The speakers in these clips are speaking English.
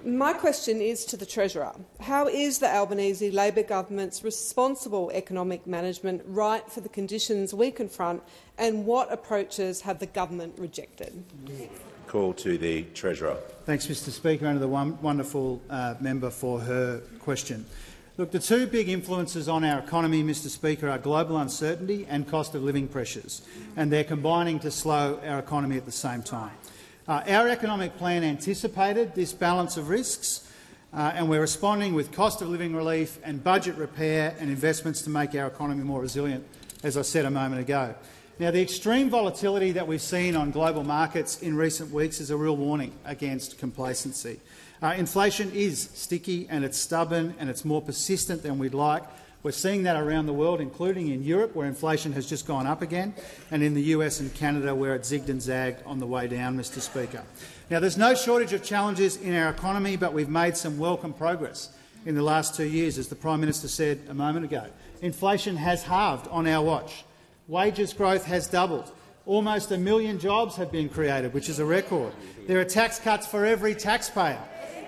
My question is to the Treasurer. How is the Albanese Labor government's responsible economic management right for the conditions we confront, and what approaches have the government rejected? Call to the Treasurer. Thanks, Mr Speaker, and to the wonderful member for her question. Look, the two big influences on our economy, Mr Speaker, are global uncertainty and cost of living pressures, and they're combining to slow our economy at the same time. Our economic plan anticipated this balance of risks, and we're responding with cost of living relief and budget repair and investments to make our economy more resilient, as I said a moment ago. Now, the extreme volatility that we've seen on global markets in recent weeks is a real warning against complacency. Inflation is sticky and it's stubborn and it's more persistent than we'd like. We're seeing that around the world, including in Europe, where inflation has just gone up again, and in the US and Canada, where it zigged and zagged on the way down, Mr Speaker. Now, there's no shortage of challenges in our economy, but we've made some welcome progress in the last 2 years, as the Prime Minister said a moment ago. Inflation has halved on our watch. Wages growth has doubled. Almost 1 million jobs have been created, which is a record. There are tax cuts for every taxpayer.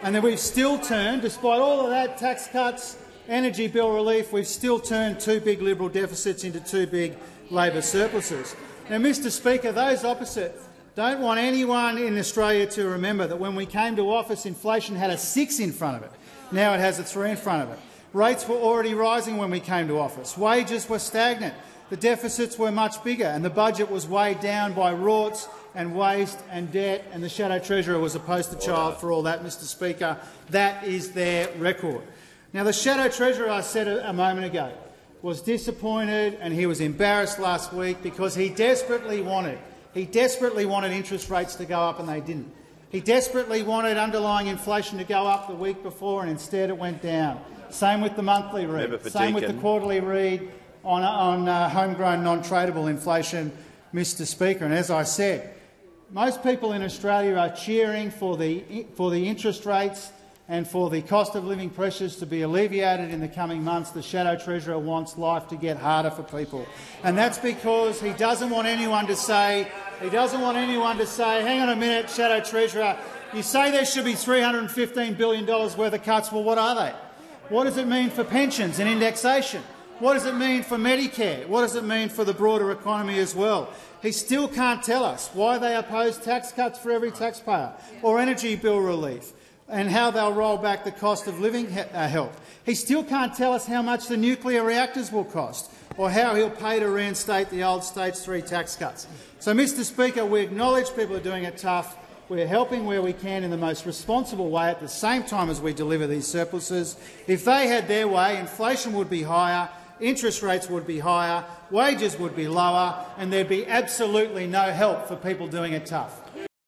And then we've still turned, despite all of that, tax cuts, energy bill relief, we've still turned 2 big Liberal deficits into 2 big Labor surpluses. Now, Mr Speaker, those opposite don't want anyone in Australia to remember that when we came to office, inflation had a 6 in front of it. Now it has a 3 in front of it. Rates were already rising when we came to office. Wages were stagnant. The deficits were much bigger, and the budget was weighed down by rorts and waste and debt, and the Shadow Treasurer was a poster child for all that, Mr Speaker. That is their record. Now, the Shadow Treasurer, I said a moment ago, was disappointed and he was embarrassed last week because he desperately wanted interest rates to go up, and they didn't. He desperately wanted underlying inflation to go up the week before, and instead it went down. Same with the monthly read, same with the quarterly read on homegrown non-tradable inflation, Mr Speaker. And as I said, most people in Australia are cheering for the interest rates and for the cost of living pressures to be alleviated in the coming months. The Shadow Treasurer wants life to get harder for people, and that's because he doesn't want anyone to say, hang on a minute, Shadow Treasurer, you say there should be $315 billion worth of cuts. Well, what are they? What does it mean for pensions and indexation? What does it mean for Medicare? What does it mean for the broader economy as well? He still can't tell us why they oppose tax cuts for every taxpayer or energy bill relief, and how they'll roll back the cost of living help. He still can't tell us how much the nuclear reactors will cost, or how he'll pay to reinstate the old Stage 3 tax cuts. So, Mr Speaker, we acknowledge people are doing it tough. We're helping where we can in the most responsible way at the same time as we deliver these surpluses. If they had their way, inflation would be higher, interest rates would be higher, wages would be lower, and there'd be absolutely no help for people doing it tough.